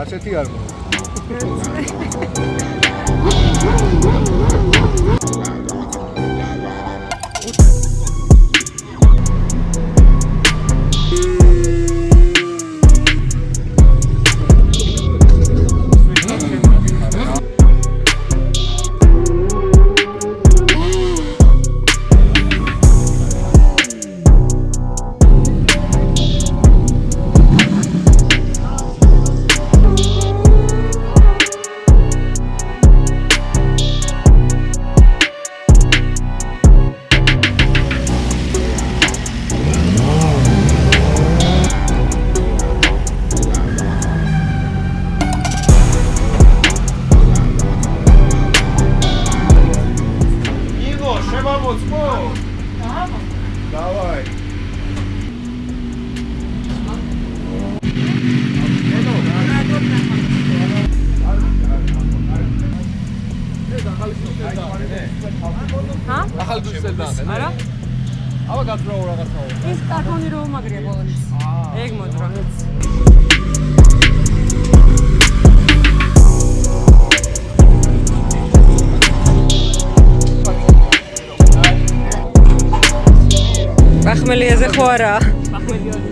არცეთი არ მოვა. Давай. ახალი დუსელი დააყენე. არა? აბა გაწრავ რაღაცაო. ის კარტონი რო უმაგრია ბოლოს. ეგ მოძრა. ბახმელიაზე ხო არა? ბახმელიაზე.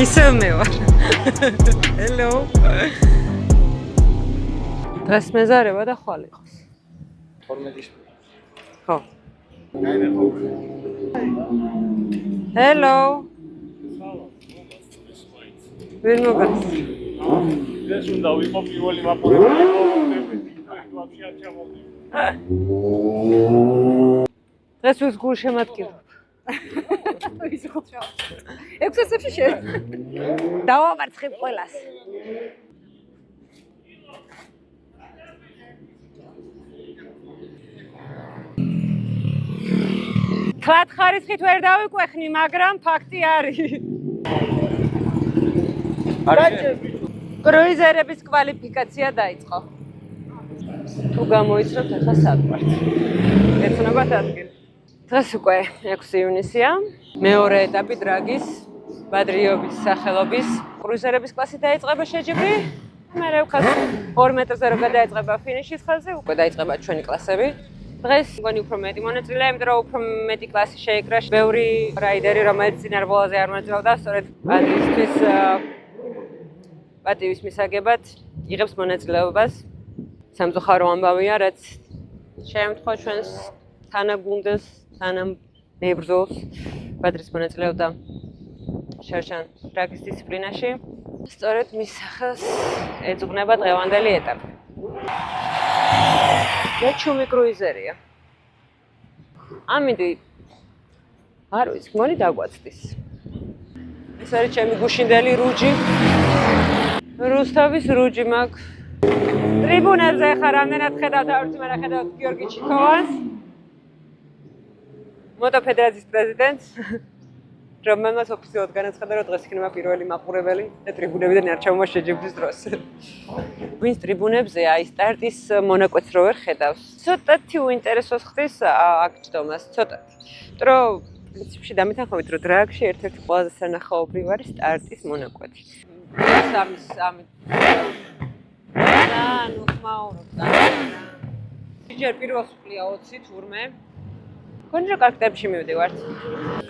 ისევ მე ვარ. Hello. დღეს მეზარება და ხვალ იყოს. 12-ის. ხო. გაიმე ხო. Hello. ვერ მოგას. ეს უნდა ვიყო პირველი მაყურებელი მოვიდები. ვაფშე არ ჩამოვიდი. დღეს ვის გულ შემატკივრობ. ის ხო ჩა. 6 წუთში შე. დავამარცხებ ყველას. თლათ ხარისხით ვერ დავიკვეხნი, მაგრამ ფაქტი არის. კრუიზერების კვალიფიკაცია დაიწყო. თუ გამოიცნობთ ახლა საკვართ. ეცნობათ ადგილი. დღეს უკვე 6 ივნისია. მეორე ეტაპი დრაგის ბადრიობის სახელობის კრუიზერების კლასი დაიწყება შეჯიბრი. მერე ვქას 2 მეტრზე რო გადაიწყება ფინიშის ხაზზე, უკვე დაიწყება ჩვენი კლასები. დღეს მგონი უფრო მეტი მონაწილეა, იმიტომ რომ უფრო მეტი კლასი შეიკრა. ბევრი რაიდერი, რომელიც წინარბოლაზე არ მონაწილეობდა, სწორედ ბადრისთვის პატივის მისაგებად იღებს მონაწილეობას. სამწუხარო ამბავია, რაც შეემთხვა ჩვენს თანაგუნდს, თანამებრძოლს. ბადრის მონაწილეობდა შერშან დრაგის დისციპლინაში. სწორედ მის სახელს ეძღვნება დღევანდელი ეტაპი. მეჩუმი კრუიზერია. ამინდი არ ვიცი, მგონი დაგვაწდის. ეს არის ჩემი გუშინდელი რუჯი. რუსთავის რუჯი მაქვს. ტრიბუნებზე ხარ რამდენად ხედავთ, არ ვიცი, მაგრამ ხედავთ გიორგი ჩიქოვანს. მოტო ფედერაციის პრეზიდენტს. რომელმაც ოფიციალურად განაცხადა, რომ დღეს იქნება პირველი მაყურებელი და ტრიბუნებიდან არ ჩამოვა შეჯიბრის დროს. ვინც ტრიბუნებზე აი სტარტის მონაკვეთს რო ვერ ხედავს, ცოტათი უინტერესოს ხდის აქ ჯდომას, ცოტათი. იმიტომ რომ პრინციპში დამეთანხმებით, რომ დრაგში ერთ-ერთი ყველაზე სანახაობრივი არის სტარტის მონაკვეთი. ამით. ნუ ხმაურობ და. ჯერ პირველს ვკლია 20 თურმე. გონი რომ კარგ ტემპში მივდივართ.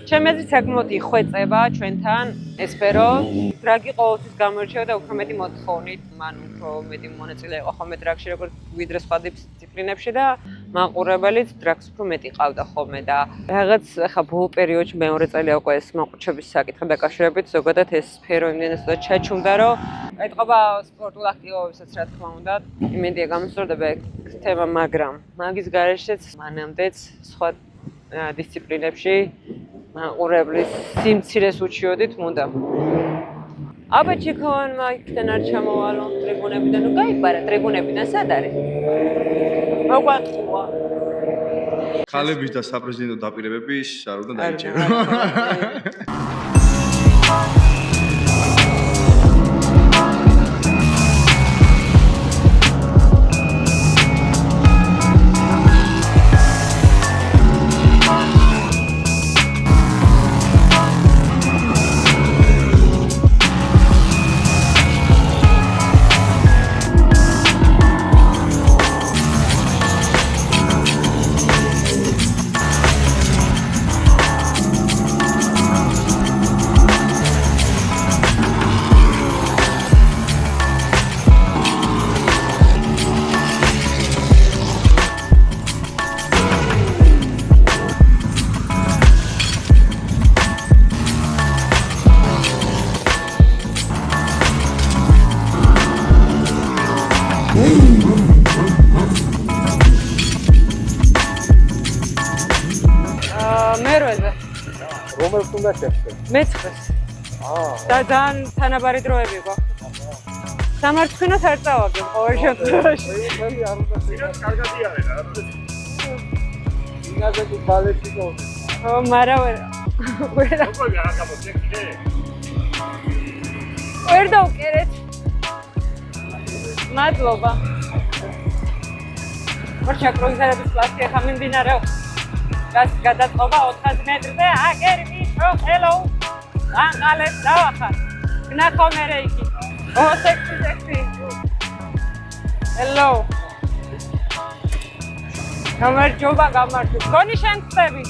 ჩემი აზრით საკმაოდ იხვეწება ჩვენთან ესფერო. დრაგი ყოველთვის გამოირჩევა და უფრო მეტი მოთხოვნით, მან უფრო მეტი მონაწილე იყო ხოლმე დრაგში, როგორც ვიდრე სხვა დისციპლინებში და მაყურებელიც დრაგს უფრო მეტი ყავდა ხოლმე და რაღაც ხა ბოლო პერიოდში მეორე წელია უკვე ეს მაყურჩების საკითხთან დაკავშირებით ზოგადად ეს სფერო იმდენად ჩაჩუმდა, რომ ეთყობა სპორტულ აქტივობებსაც რა თქმა უნდა. იმედია გამოსწორდება ეს თემა, მაგრამ მაგის გარეშეც მანამდეც სხვა დისციპლინებში მაყურებლის სიმცირეს უჩიოდით მუდამ. აბა ჩიქოვანმა იქიდან არ ჩამოვალო ტრიბუნებიდან, ნუ გაიყარა ტრიბუნებიდან სად არის? მოგვატყუა. ქალების და საპრეზიდენტო დაპირებები არ უნდა დაიჭირო. რომელს უნდა შეხვდე? მეცხრეს. და ძალიან თანაბარი დროები იყო. სამარცხვინოს არ წავაგებ ყოველ შემთხვევაში. მე არ უნდა შეგას კარგად იარე რა. ინაზე თუ ბალეტი გქონდა. მარა ვერა. როგორ არ გამოჩეკინე? ვერ დავკერეთ. მადლობა. ვარჩა კრუიზერების კლასი ახლა მიმდინარეობს. გას გადაწყობა 400 მეტრზე, აგერი მიშო, hello. ანყალებს დავახარ. გნახავ მერე იქით. სექსი. hello. გამარჯობა. გონი შენ ხტები.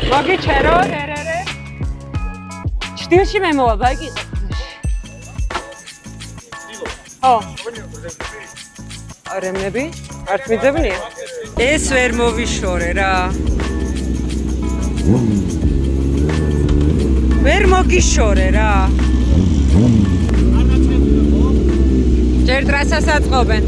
მოგიჩერო, რერერე. ჩtildeში მე მოვალ, ბაიგი. ო. არემნები? არც მიძებნია? ეს ვერ მოვიშორე რა. ვერ მოგიშორე რა. ჯერ ტრასას აწყობენ.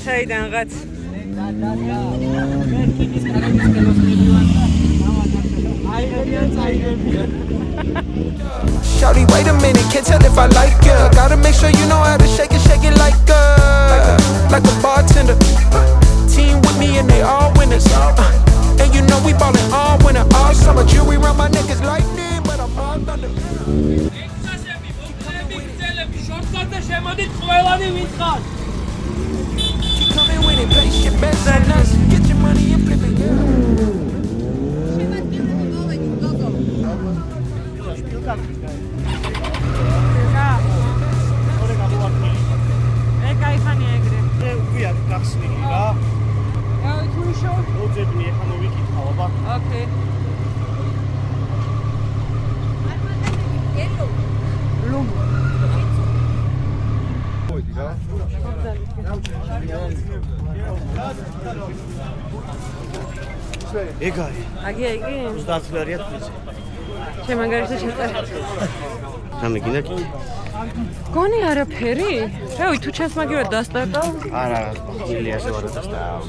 საიდან რაღაც Shawty, wait a minute, can't tell if I like ya. Gotta make sure you know how to shake it like a bartender. Team with me and they all winners. And you know we ballin' all winter, all summer. Jewelry around my neck is lightning, but I'm all thunder. When it place your bets on us, get your money and flip it. Okay. ეგარი. აგია იგი? 30 ლარია თვეზე. შემაგარიშე შეწერე. რამე გინდა კი? გონი არაფერი? რავი, თუ ჩანს მაგივრად დასტარტავ? არა, ილიაზე ვარ დასტარტავ.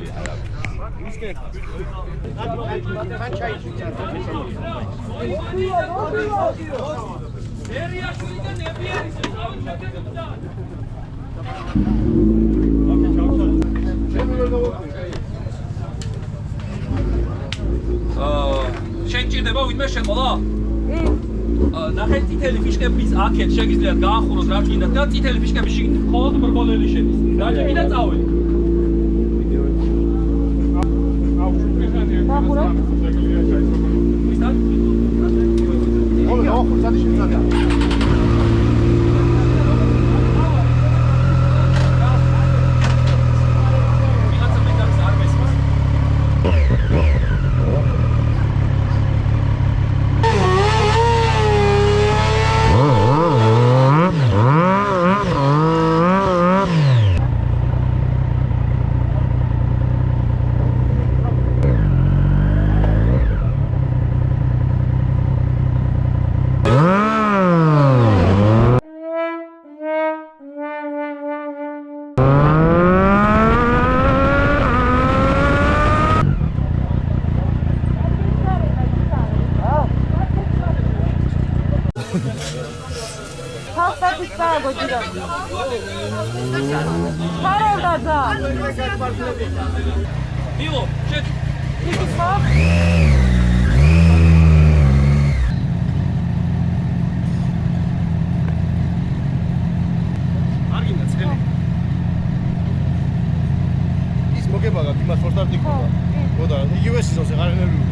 შენ ჭირდება ვინმე შეყოლა? ნახეთ წითელი ფიშკების აქეთ შეგიძლიათ გაახუროთ რა გინდათ და წითელი ფიშკების შიგნით მხოლოდ ბრბოლელი შედის. რა ჭირდა წავედი? ხალხების დააგოჯირა. ხარობდა და. მილო, შენ ის ხო? არგინა წელი. ის მოგებაგა იმას ფორტარტი ქონდა. ხო და იგივე სიზონზე გარენერული.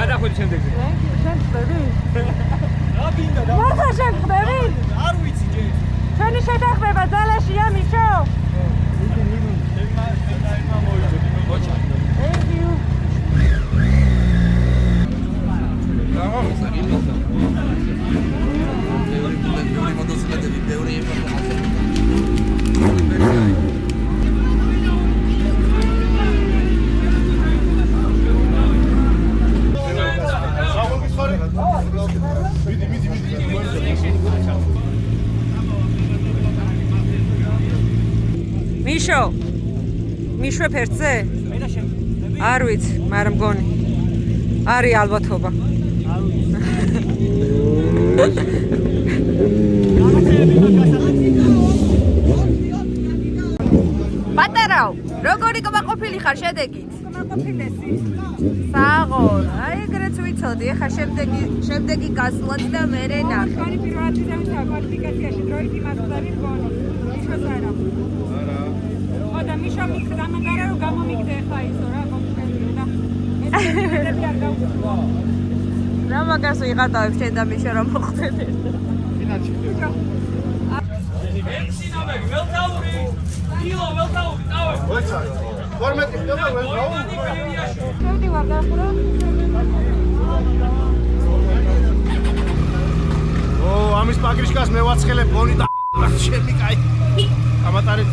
გადახვედი შემდეგზე. შენ ხდები? რა გინდა და? მართლა შენ ხდები? არ ვიცი ჯერ. ჩვენი შეთანხმება ძალაშია მიშო. Thank you. მიშო მიშვებ ერთზე? არ ვიცი, მაგრამ მგონი არის ალბათობა. პატარაო, როგორი კმაყოფილი ხარ შედეგით? კმაყოფილესი. საღოლ, აი ეგრეც ვიცოდი, ხა შემდეგი გასვლაც და მერე ნახე. კარი პირველად ვიზამის კვალიფიკაციაში დროით იმას ვწევი მგონი. მიშოს არა. და მიშო მიგდა მაგარა რომ გამომიგდე ხა ისო რა კონკრეტული და ეს არ გავუწვა. რა მაგას ვიღატავებ შენ და მიშო რომ მოხდეთ. ექსინავე, ველთაური. ილო, ველთაური, დავე. მოიცა. ფორმეტი ხდება ველთაური. შევდივარ დახურო. ო, ამის პაგრიშკას მე ვაცხელებ გონი და ჩემი კაი. ამატარეთ.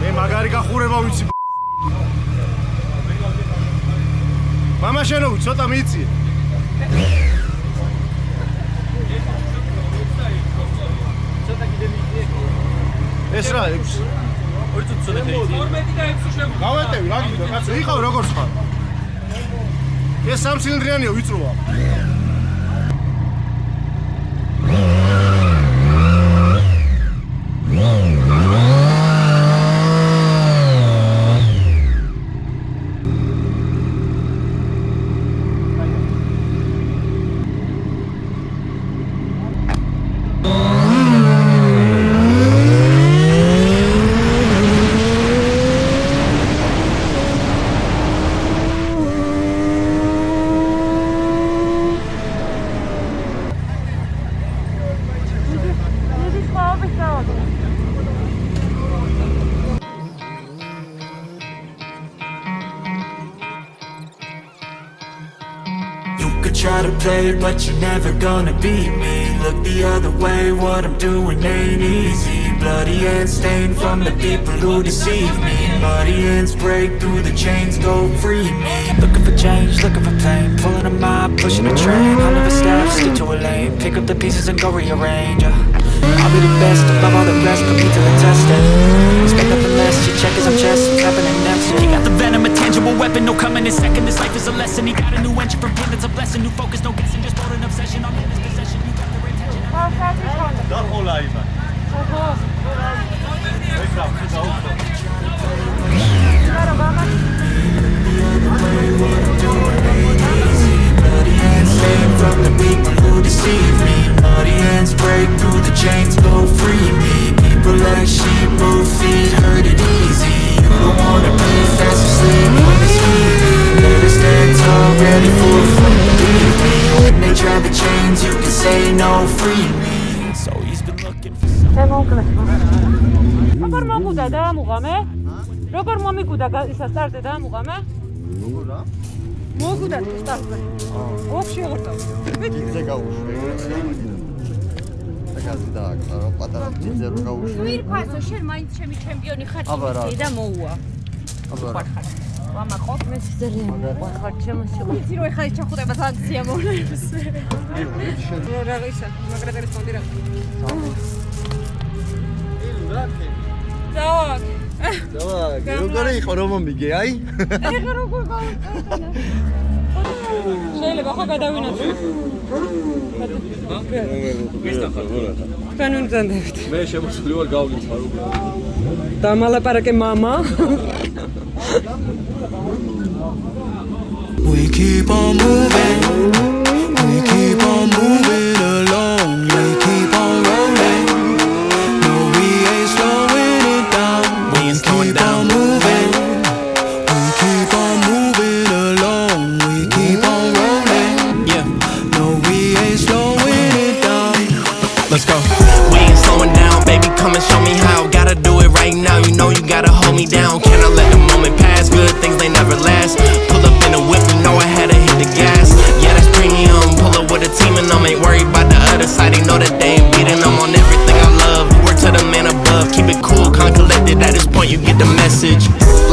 მე მაგარი გახურება ვიცი. მამა შენოვი ცოტა მიიწიე. ცოტა კიდე მიიწიე. ეს რა 6? 2 წუთი ცოტა დაიწიე. 12 და 6 შემო. გავეტევი რა გინდა კაცო, იყავ როგორც ხარ. ეს 3 ცილინდრიანია ვიწროა. Try to play, but you're never gonna beat me. Look the other way, what I'm doing ain't easy. Bloody hands stained from the people who deceive me. Muddy hands break through the chains, go free me. Looking for change, looking for pain. Pulling a mob, pushing a train. I'll never stop, stick to a lane. Pick up the pieces and go rearrange. I'll be the best above all the rest, put me to the test. Expect nothing less, your check is I'm chest, trapping and next. He got the venom, a tangible weapon, no coming in second. This life is a lesson. He got a new engine from pain, that's a blessing. New focus, no guessing, just hold an obsession. I'm in his possession, you got the attention. დახოლა იმა. Bloody hands stained from the people who deceive me. Muddy hands break through the chains, go free me. People like sheep move feet, hurt it easy. You don't wanna be fast asleep on the street. Better stand tall, ready for a fight. Believe me, when they try the chains, you can say no, free me. So he's been looking for როგორ მოგუდა დაამუღამე? როგორ მომიგუდა ისა სტარტზე დაამუღამე? როგორ რა? მოგუდა სტარტზე. ოქში აღარ დავ. ზე გაუშვე. ხაზი დააკრა რომ პატარა ძიძე რო გაუშვი. თუ ირქვასო შენ მაინც ჩემი ჩემპიონი ხარ იმისი და მოუა. აბა მამა ყოფნის ძალიან მოყვარხარ ჩემში. ვიცი რომ ეხლა ის ჩახუტება სანქცია მოვლენს. რა ისა მაგრატერის ფონდი რა. დავაკ. როგორ იყო რომ მიგე აი? ეხლა როგორ გავუწევდა? შეიძლება ხო გადავინაცვლო. თქვენ უნდათ. მე შემოსული ვარ გავლით ხარ უკვე. დამალაპარაკე მამა. We keep on moving, we keep on moving along, we keep on rolling. No, we ain't slowing it down. We ain't slowing down. Moving, we keep on moving along, we keep on rolling. Yeah, no, we ain't slowing it down. Let's go. We ain't slowing down, baby. Come and show me how. Gotta do it right now. You know you gotta hold me down. Can I let the moment pass? Good things they never last. Pull up in a whip, you know I had to hit the gas. Yeah, that's premium. Pull up with a team and I'm ain't worried about the other side. They know that they ain't beating. I'm on everything I love. Word to the man above. Keep it cool, calm, collected. At this point, you get the message.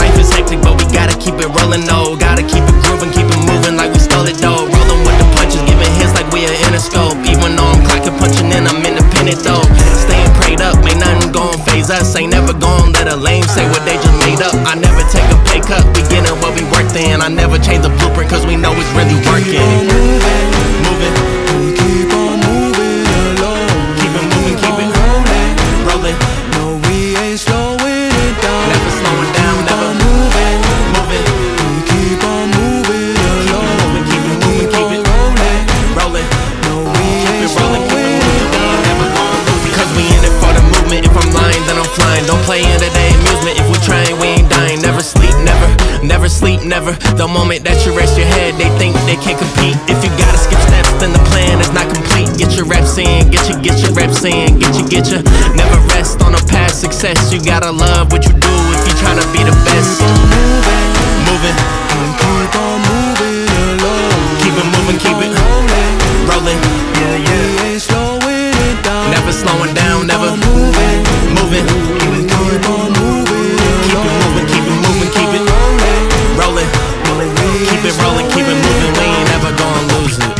Life is hectic, but we gotta keep it rolling. No, gotta keep it grooving, keep it moving like we stole it though. Rolling with the punches, giving hits like we are in a scope. Even though I'm clocking, punching in, I'm independent though. Staying prayed up, ain't nothing gon' phase us. Ain't never gon' let a lame say what they just made up. I never take a pay cut, we getting what we worth in. I never change the blueprint cause we know it's really working. Moving, we keep on moving along. Keep it moving, keep it rolling, rolling. No, we ain't slowing it down. Never slowing down, never moving, moving. We keep on moving along. Keep it moving, keep it rolling, rolling. No, we ain't slowing it down. Never gonna lose it cause we in it for the movement. If I'm lying, then I'm flying. Don't play into their amusement. If we trying, we ain't dying. Never sleep, never. Never sleep, never. The moment that you rest your head, they think they can't compete. If you gotta skip steps, then the plan is not complete. Get your reps in, get your reps in, get your. Never rest on a past success. You gotta love what you do if you tryna be the best. Moving, keep on moving along. Keep it moving, keep it rolling. Yeah, yeah. We ain't slowing it down. Never slowing down, never moving, moving. Keep on moving. Keep it moving, keep it moving, keep it rolling. Keep it rolling, keep it moving. We ain't never gonna lose it.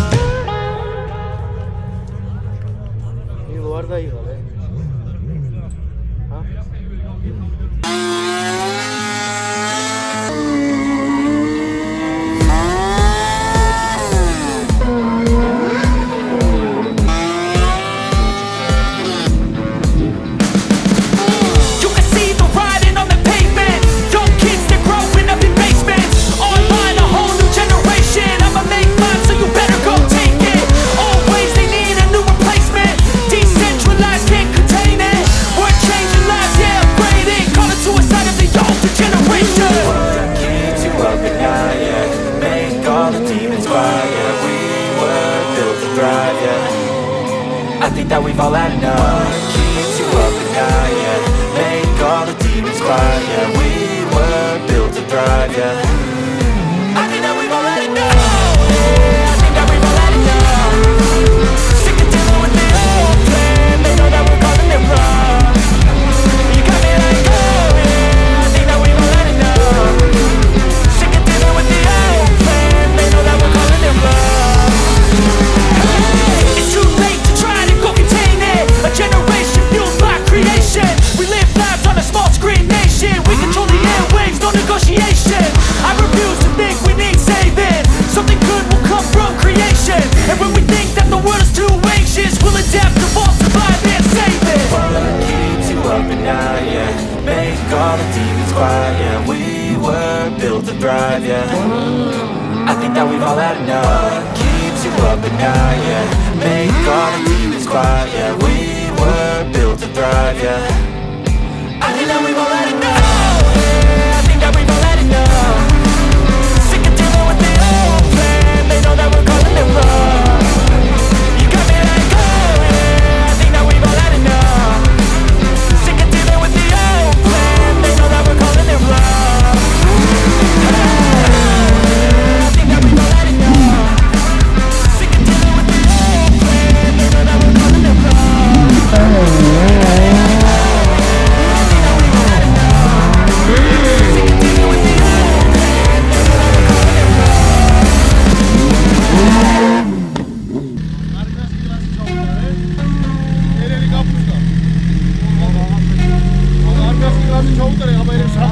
I think that we've all had enough. Keeps you up at night, yeah. Make all the demons quiet, yeah. We were built to thrive, yeah. I think that we've all had enough. Yeah, I think that we've all had enough. Sick of dealing with the old plan. They know that we're calling it wrong. You got me like, oh yeah. I think that we've all had enough. Sick of dealing with the old plan. They know that we're calling it wrong. It's too late to try to go contain it. A generation fueled by creation. We live lives on a small screen nation. We control the airwaves, no negotiation. I refuse to think we need saving. Something good will come from creation. And when we think that the world is too anxious, we'll adapt, evolve, survive and save it. What keeps you up at night, yeah. Make all the demons quiet, yeah. We were built to thrive, yeah. I think that we've all had enough. Keeps you up at night, yeah. Make all the demons quiet, yeah. We were built to thrive, yeah. I think that we've all had enough. Yeah, I think that we've all had enough. Sick of dealing with the old plan. They know that we're calling it wrong. You got me like, oh yeah. I think that we've all had enough. Sick of dealing with the old plan. They know that we're calling it wrong. I think that we've all had enough. Sick of dealing with the old plan. They know that we're calling it wrong. ჩაუტარე აბა ეს რა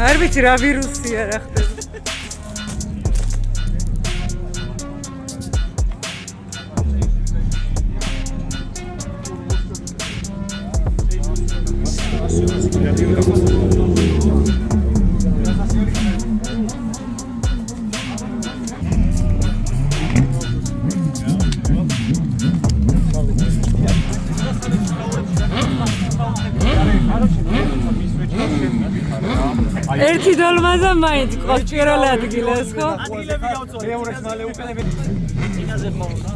არ ვიცი რა ვირუსია რა ხდება. ერთი დოლმაზა მაინც ყავს პირველ ადგილას, ხო? ადგილები გავწორი. მეორეს მალე უყენებდი. წინაზე ხონდა.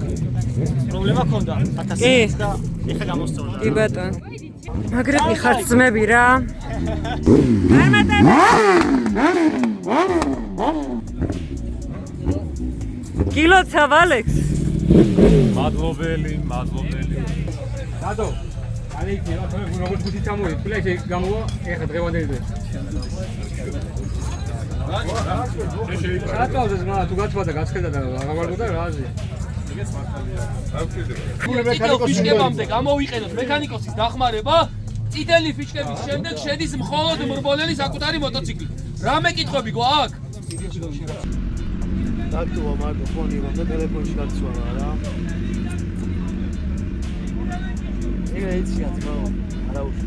პრობლემა ქონდა 1000 და ეხა გამოსწორდა. კი ბატონო. მაგრები ხართ ძმები რა. მარმატები. კილოცავ ალექს. მადლობელი. დადო. აი იქ რა თქმა უნდა როგორც გუთი წამოიწვლა ესე გამოვა ეხა დღევანდელი. რატოდეს მარა თუ გაცვადა გაცხედა და აღარ რა აზია. ეგეც მართალია. ფიშკებამდე გამოვიყენოთ მექანიკოსის დახმარება. წითელი ფიშკების შემდეგ შედის მხოლოდ მრბოლელი საკუთარი მოტოციკლი. რა მეკითხები გვაქვს? დაგტოვა მარტო ფონი რომ და ტელეფონში გაცვალა რა. ეგ ეცი გაცვალა. არა უშ.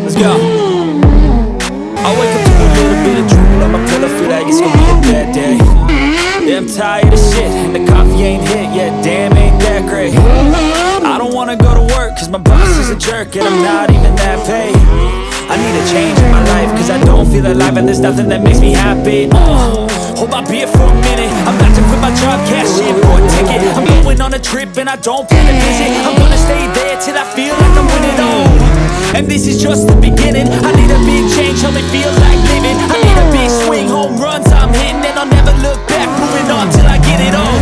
Let's go. I wake up to a little bit of drool on my pillow, feel like it's gonna be a bad day. Yeah, I'm tired of shit, and the coffee ain't hit yet, damn, ain't that great. I don't wanna go to work, cause my boss is a jerk, and I'm not even that paid. I need a change in my life, cause I don't feel alive, and there's nothing that makes me happy. Hold my beer for a minute, I'm about to quit my job, cash in for a ticket. I'm going on a trip, and I don't plan to visit. I'm gonna stay there till I feel like I'm winning all. And this is just the beginning. I need a big change, only feels like living. I need a big swing, home runs I'm hitting, and I'll never look back, moving on till I get it all.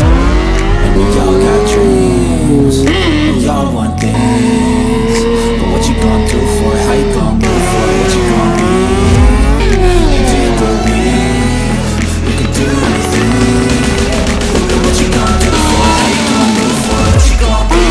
And we all got dreams, we all want things, but what you gonna do for it? How you gonna move for it? What you gonna be? And do you believe you can do anything? But what you gonna do for it? How you gonna move for it? What you gonna be?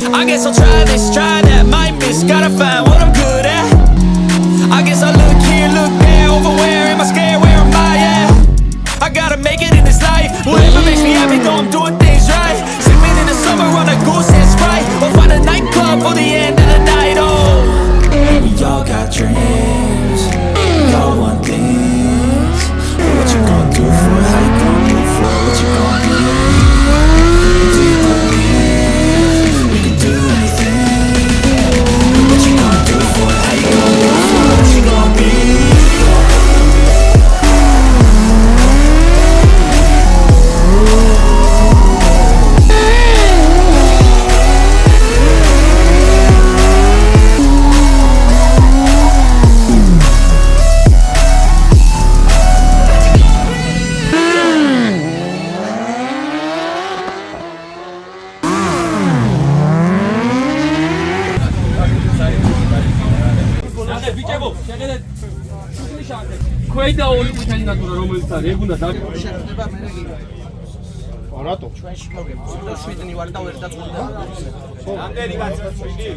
I guess I'll try this, try that, might miss, gotta find what I'm good at. I guess I look here, look there, over where am I scared, where am I at? I gotta make it in this life, whatever makes me happy, though I'm doing things right. Sipping in the summer on a goose and Sprite, or find a nightclub for the end of the night, oh. We all got dreams, we all want things, but what you gonna do for it, how you gonna move for it, what you gonna be? Do you believe we can do anything? What you gonna do for it? How you gonna move for it? What you gonna be? ბიჭებო, შეგედეთ. შუქი შანტე. ქვედა ორი ყვითელი ნატურა რომელიც არის, ეგ უნდა შეხვდება მე რეგინა. რატო? ჩვენში მოგებს. და შვიდნი ვარ და ვერ დაწყვეტა. რამდენი კაცი შვიდი?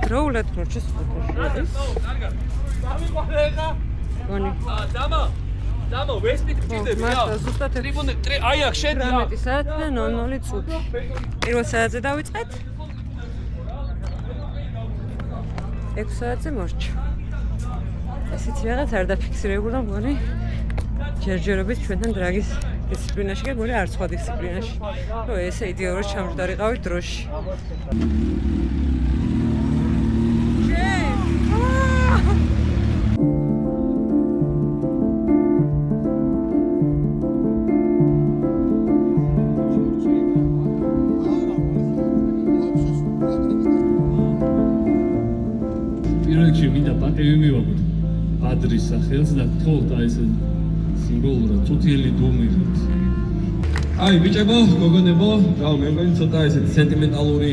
დროულად მორჩის ფოტოში. გონი. დამო, ვესპით გჭირდება. მართლა ზუსტად ტრიბუნე, აი აქ შედი. 18 საათი და 00 წუთი. პირველ საათზე დავიწყეთ. 6 საათზე მორჩა. ესეც რაღაც არ დაფიქსირებულა მგონი. ჯერჯერობით ჩვენთან დრაგის დისციპლინაში და მგონი არ სხვა დისციპლინაში. რომ ესე იდეალურად ჩამჯდარიყავით დროში. პირველში მინდა პატევი მივაგოთ ადრის სახელს და გთხოვთ აი ეს სიმბოლურად წუთიელი დუმირით. აი ბიჭებო, გოგონებო, რა მე მგონი ცოტა ესეთი სენტიმენტალური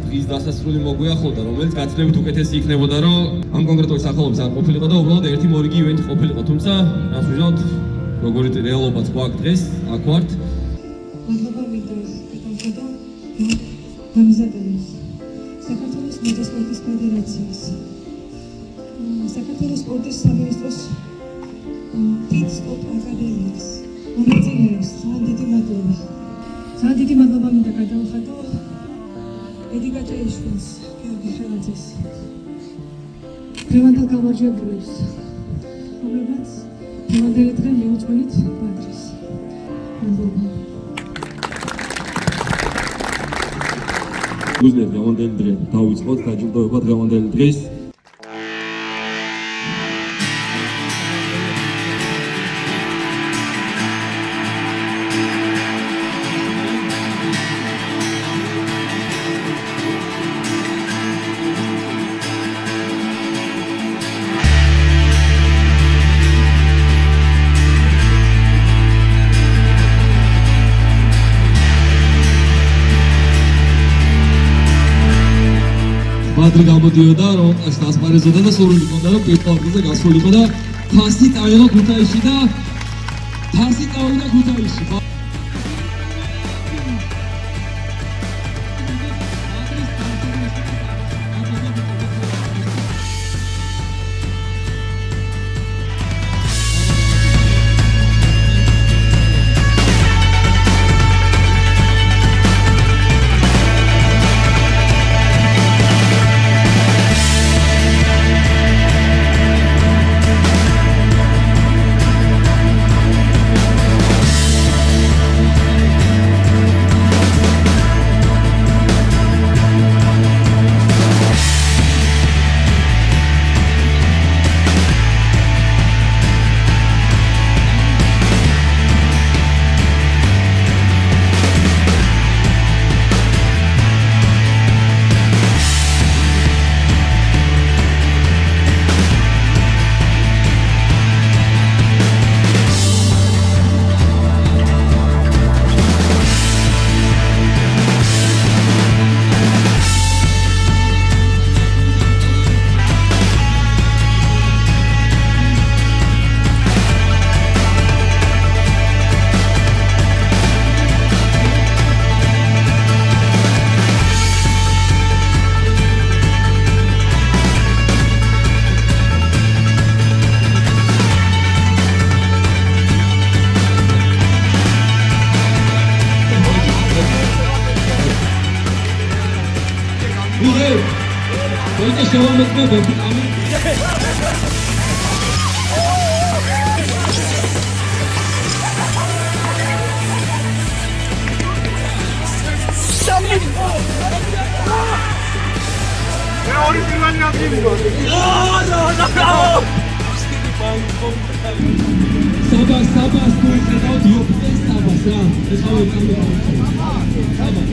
დღის დასასრული მოგვიახლოვდა, რომელიც გაცილებით უკეთესი იქნებოდა, რომ ამ კონკრეტულ სახელობის არ ყოფილიყო და უბრალოდ ერთი მორიგი ივენთი ყოფილიყო, თუმცა რას ვიჟავთ, როგორი რეალობაც გვაქვს დღეს, აქ ვართ. მადლობა ვიდეოს გადამხედა გამიზადების საქართველოს მოტოსპორტის ფედერაციას, საქართველოს სპორტის სამინისტროს პიტ სტოპ აკადემიას, მონაწილეებს ძალიან დიდი მადლობა. ძალიან დიდი მადლობა მინდა გადავხატო ედი გაჭეიშვილს, გიორგი ხელაძეს, დღევანდელ გამარჯვებულებს, რომლებაც დღევანდელი დღე მიუძღვნით პატრის. მადლობა. გუზნეთ დღევანდელი დღე დავიწყოთ დაჯილდოება დღევანდელი დღის. ბადრი გამოდიოდა, რომ ასპარეზობდა და სურვილი ჰქონდა, რომ პირველ გასულიყო და ფასი წავიღო ქუთაისში და ფასი წავიდა ქუთაისში. მოიცა შევამოწმებები ამი ორი პირველი ადგილი საბას თუ ხედავთ იოპტეს საბას რა ეხლა საბას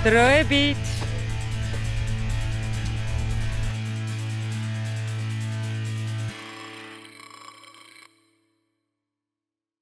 დროებით